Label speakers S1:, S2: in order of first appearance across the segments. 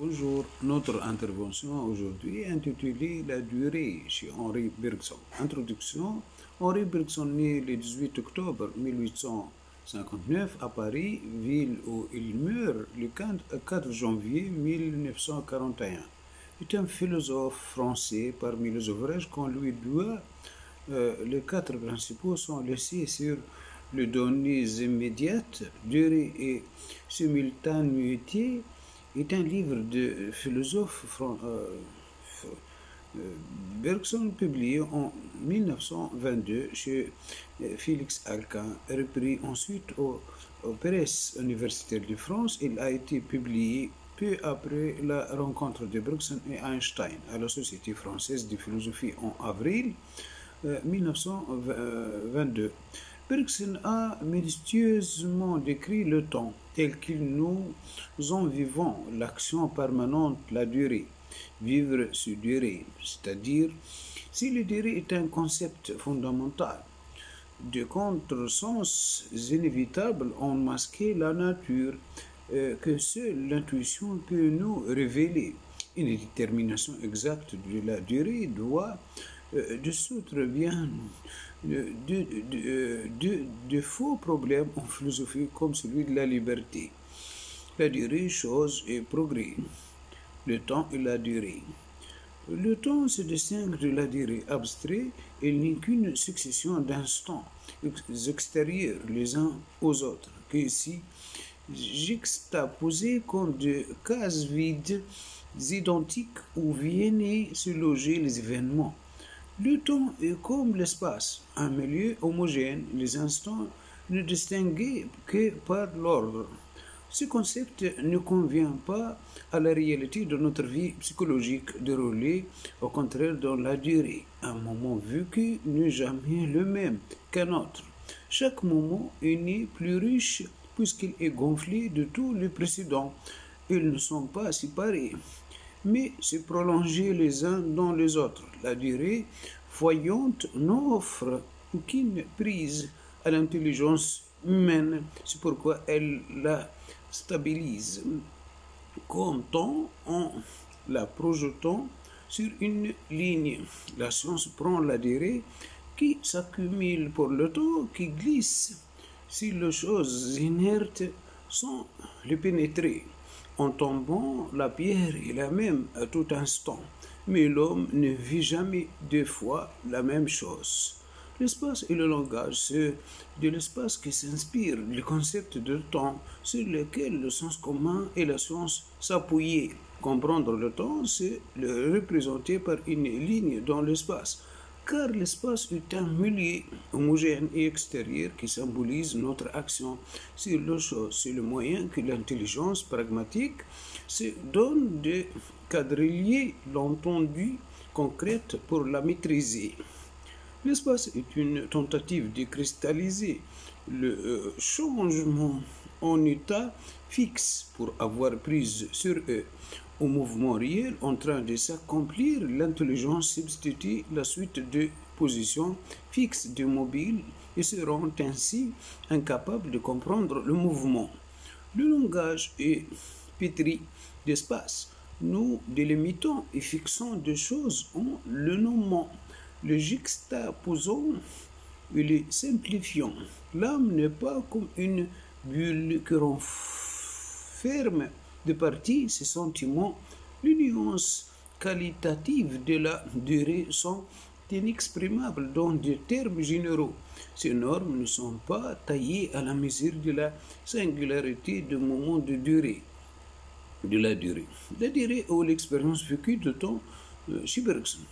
S1: Bonjour, notre intervention aujourd'hui est intitulée La durée chez Henri Bergson. Introduction. Henri Bergson naît le 18 octobre 1859 à Paris, ville où il meurt le 4 janvier 1941. Il est un philosophe français. Parmi les ouvrages qu'on lui doit, les quatre principaux sont laissés sur les données immédiates, durée et simultanéité, est un livre de philosophe Bergson publié en 1922 chez Félix Alcan, repris ensuite aux presses universitaires de France. Il a été publié peu après la rencontre de Bergson et Einstein à la Société française de philosophie en avril 1922. Bergson a minutieusement décrit le temps tel qu'il nous en vivons, l'action permanente, la durée. Vivre sur durée, c'est-à-dire si la durée est un concept fondamental, de contresens inévitables ont masqué la nature que seule l'intuition peut nous révéler. Une détermination exacte de la durée doit dissoudre bien de faux problèmes en philosophie comme celui de la liberté. La durée, chose et progrès. Le temps et la durée. Le temps se distingue de la durée abstraite. Il n'est qu'une succession d'instants extérieurs les uns aux autres, que ici juxtaposés comme de cases vides identiques où viennent se loger les événements. Le temps est comme l'espace, un milieu homogène, les instants ne distingués que par l'ordre. Ce concept ne convient pas à la réalité de notre vie psychologique déroulée, au contraire dans la durée. Un moment vécu n'est jamais le même qu'un autre. Chaque moment est né plus riche puisqu'il est gonflé de tous les précédents. Ils ne sont pas séparés, mais se prolonger les uns dans les autres. La durée voyante n'offre aucune prise à l'intelligence humaine, c'est pourquoi elle la stabilise comme temps en la projetant sur une ligne. La science prend la durée qui s'accumule pour le temps qui glisse si les choses inertes sans les pénétrer. En tombant, la pierre est la même à tout instant, mais l'homme ne vit jamais deux fois la même chose. L'espace et le langage, c'est de l'espace qui s'inspire le concept de temps sur lequel le sens commun et la science s'appuyaient. Comprendre le temps, c'est le représenter par une ligne dans l'espace, car l'espace est un milieu homogène et extérieur qui symbolise notre action sur les choses. C'est le moyen que l'intelligence pragmatique se donne de quadriller l'entendu concrète pour la maîtriser. L'espace est une tentative de cristalliser le changement en état fixe pour avoir prise sur eux. Au mouvement réel en train de s'accomplir, l'intelligence substitue la suite de positions fixes de mobiles et se rend ainsi incapable de comprendre le mouvement. Le langage est pétri d'espace. Nous délimitons et fixons des choses en le nommant, le juxtaposons et le simplifions. L'âme n'est pas comme une bulle que renferme de partie ses sentiments. Les nuances qualitatives de la durée sont inexprimables dans des termes généraux. Ces normes ne sont pas taillées à la mesure de la singularité du moment de la durée. La durée ou l'expérience vécue de temps chez Bergson.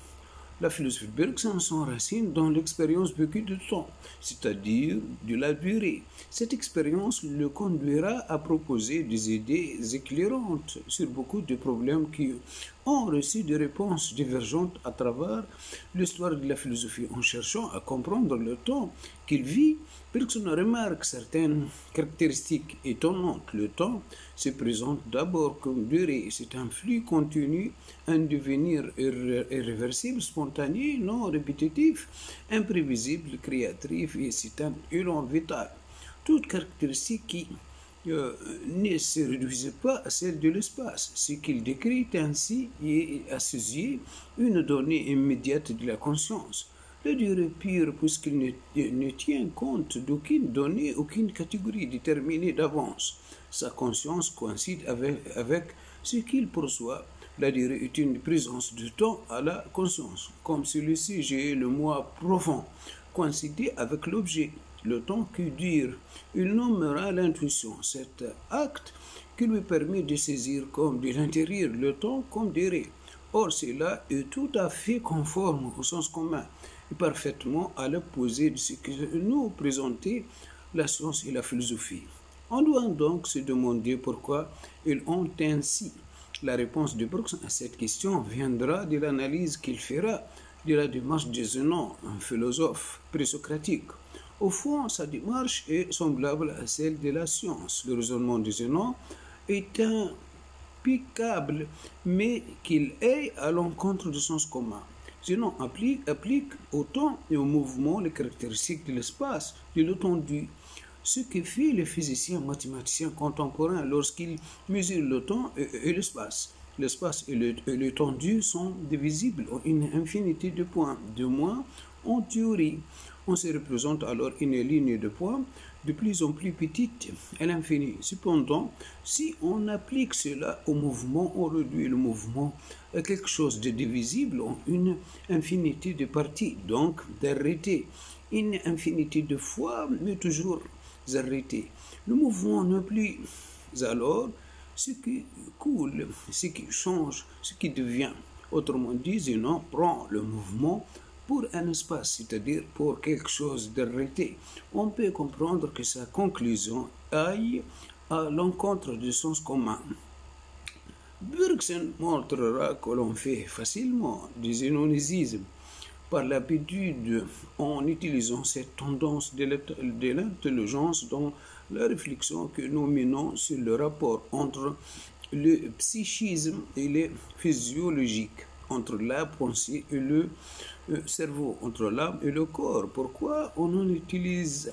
S1: La philosophie de Bergson s'enracine dans l'expérience vécue du temps, c'est-à-dire de la durée. Cette expérience le conduira à proposer des idées éclairantes sur beaucoup de problèmes qui ont reçu des réponses divergentes à travers l'histoire de la philosophie. En cherchant à comprendre le temps qu'il vit, Bergson remarque certaines caractéristiques étonnantes. Le temps se présente d'abord comme durée. C'est un flux continu, un devenir irréversible, spontané, non répétitif, imprévisible, créatif et c'est un élan vital. Toute caractéristique qui ne se réduisait pas à celle de l'espace. Ce qu'il décrit ainsi est associé une donnée immédiate de la conscience. La durée pure, puisqu'il ne tient compte d'aucune donnée, aucune catégorie déterminée d'avance. Sa conscience coïncide avec ce qu'il perçoit. La durée est une présence de temps à la conscience, comme si le sujet, le moi profond, coïncidait avec l'objet. Le temps qui dure, il nommera l'intuition, cet acte qui lui permet de saisir comme de l'intérieur le temps comme durée. Or, cela est tout à fait conforme au sens commun et parfaitement à l'opposé de ce que nous présentait la science et la philosophie. On doit donc se demander pourquoi ils ont ainsi. La réponse de Brooks à cette question viendra de l'analyse qu'il fera de la démarche de Zénon, un philosophe présocratique. Au fond, sa démarche est semblable à celle de la science. Le raisonnement de Zénon est impeccable, mais qu'il est à l'encontre du sens commun. Zénon applique au temps et au mouvement les caractéristiques de l'espace, de l'étendue. Ce que fait le physicien mathématicien contemporain lorsqu'il mesure le temps et l'espace. L'espace et l'étendue sont divisibles en une infinité de points, de moins en théorie. On se représente alors une ligne de points de plus en plus petite à l'infini. Cependant, si on applique cela au mouvement, on réduit le mouvement à quelque chose de divisible en une infinité de parties, donc d'arrêtés. Une infinité de fois, mais toujours arrêtés. Le mouvement n'est plus alors ce qui coule, ce qui change, ce qui devient. Autrement dit, Zénon prend le mouvement pour un espace, c'est-à-dire pour quelque chose d'arrêté. On peut comprendre que sa conclusion aille à l'encontre du sens commun. Bergson montrera que l'on fait facilement du zénonisme par l'habitude en utilisant cette tendance de l'intelligence dans la réflexion que nous menons sur le rapport entre le psychisme et le physiologique, entre la pensée et le cerveau, entre l'âme et le corps. Pourquoi on est-il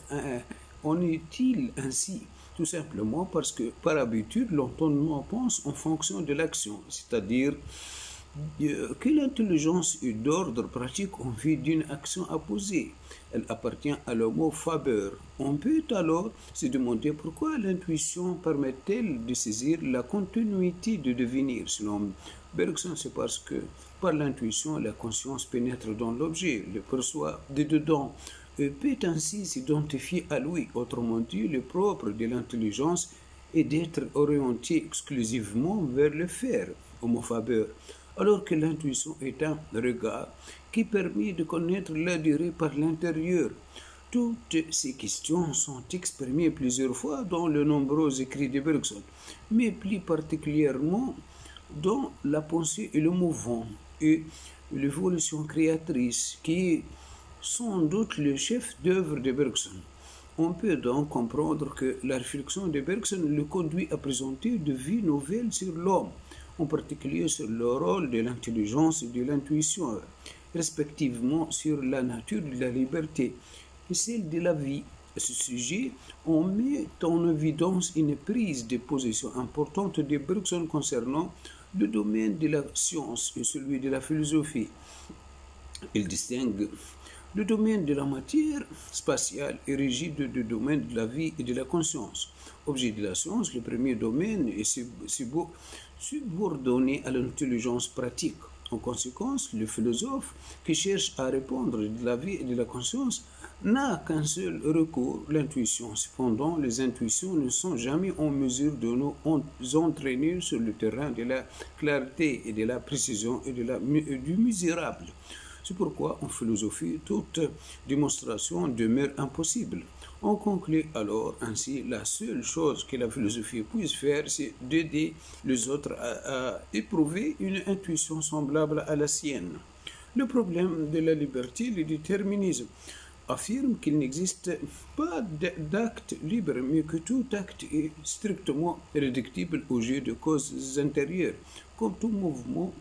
S1: ainsi? Tout simplement parce que par habitude, l'entendement pense en fonction de l'action, c'est-à-dire que l'intelligence est d'ordre pratique en vue d'une action à poser. Elle appartient à l'homo faber. On peut alors se demander pourquoi l'intuition permet-elle de saisir la continuité de devenir. Selon Bergson, c'est parce que par l'intuition, la conscience pénètre dans l'objet, le perçoit de dedans, et peut ainsi s'identifier à lui. Autrement dit, le propre de l'intelligence est d'être orienté exclusivement vers le faire, homo faber, alors que l'intuition est un regard qui permet de connaître la durée par l'intérieur. Toutes ces questions sont exprimées plusieurs fois dans les nombreux écrits de Bergson, mais plus particulièrement dans La pensée et le mouvement et l'évolution créatrice, qui est sans doute le chef d'œuvre de Bergson. On peut donc comprendre que la réflexion de Bergson le conduit à présenter de vues nouvelles sur l'homme, en particulier sur le rôle de l'intelligence et de l'intuition, respectivement sur la nature de la liberté et celle de la vie. À ce sujet, on met en évidence une prise de position importante de Bergson concernant le domaine de la science et celui de la philosophie. Il distingue le domaine de la matière spatiale est rigide du domaine de la vie et de la conscience. Objet de la science, le premier domaine est subordonné à l'intelligence pratique. En conséquence, le philosophe qui cherche à répondre de la vie et de la conscience n'a qu'un seul recours, l'intuition. Cependant, les intuitions ne sont jamais en mesure de nous entraîner sur le terrain de la clarté et de la précision et du misérable. C'est pourquoi, en philosophie, toute démonstration demeure impossible. On conclut alors ainsi la seule chose que la philosophie puisse faire, c'est d'aider les autres à éprouver une intuition semblable à la sienne. Le problème de la liberté, le déterminisme, affirme qu'il n'existe pas d'acte libre, mais que tout acte est strictement réductible au jeu de causes intérieures. Comme tout mouvement,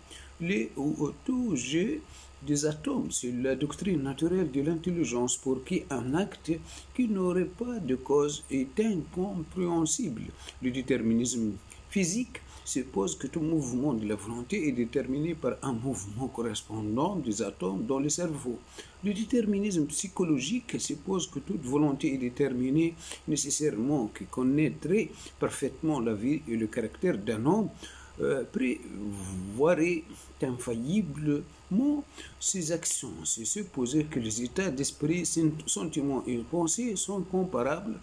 S1: les auto-jets des atomes. C'est la doctrine naturelle de l'intelligence pour qui un acte qui n'aurait pas de cause est incompréhensible. Le déterminisme physique suppose que tout mouvement de la volonté est déterminé par un mouvement correspondant des atomes dans le cerveau. Le déterminisme psychologique suppose que toute volonté est déterminée nécessairement, qui connaîtrait parfaitement la vie et le caractère d'un homme, prévoirait infailliblement ses actions. C'est supposer que les états d'esprit, sentiments et pensées sont comparables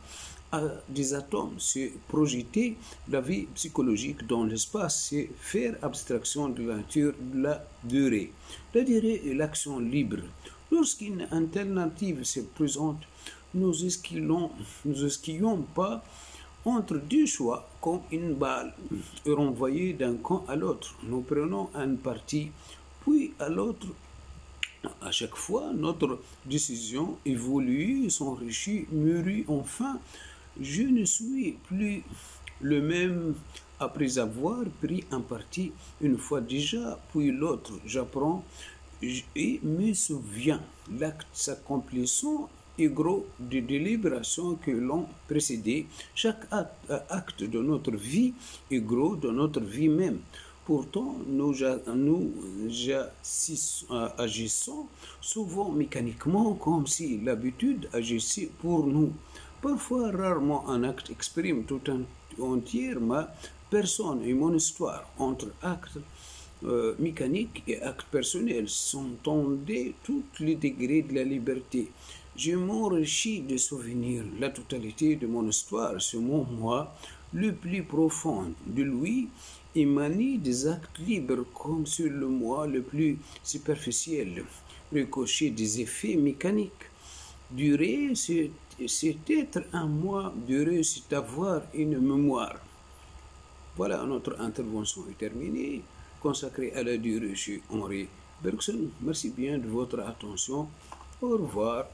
S1: à des atomes. C'est projeter la vie psychologique dans l'espace, c'est faire abstraction de la nature de la durée. La durée est l'action libre. Lorsqu'une alternative se présente, nous n'esquillons pas entre deux choix comme une balle est renvoyée d'un camp à l'autre. Nous prenons un parti, puis à l'autre. À chaque fois, notre décision évolue, s'enrichit, mûrit. Enfin, je ne suis plus le même après avoir pris un parti une fois déjà, puis l'autre. J'apprends et me souviens. L'acte s'accomplissant est gros de délibérations que l'ont précédé. Chaque acte de notre vie est gros de notre vie même. Pourtant, nous agissons souvent mécaniquement, comme si l'habitude agissait pour nous. Parfois, rarement, un acte exprime tout entier ma personne et mon histoire. Entre actes mécaniques et actes personnels s'entendaient tous les degrés de la liberté. Je m'enrichis de souvenirs. La totalité de mon histoire, c'est mon moi le plus profond. De lui émanait des actes libres comme sur le moi le plus superficiel, ricochet des effets mécaniques. Durer, c'est être un moi. Durer, c'est avoir une mémoire. Voilà, notre intervention est terminée, consacrée à la durée chez Henri Bergson. Merci bien de votre attention. Au revoir.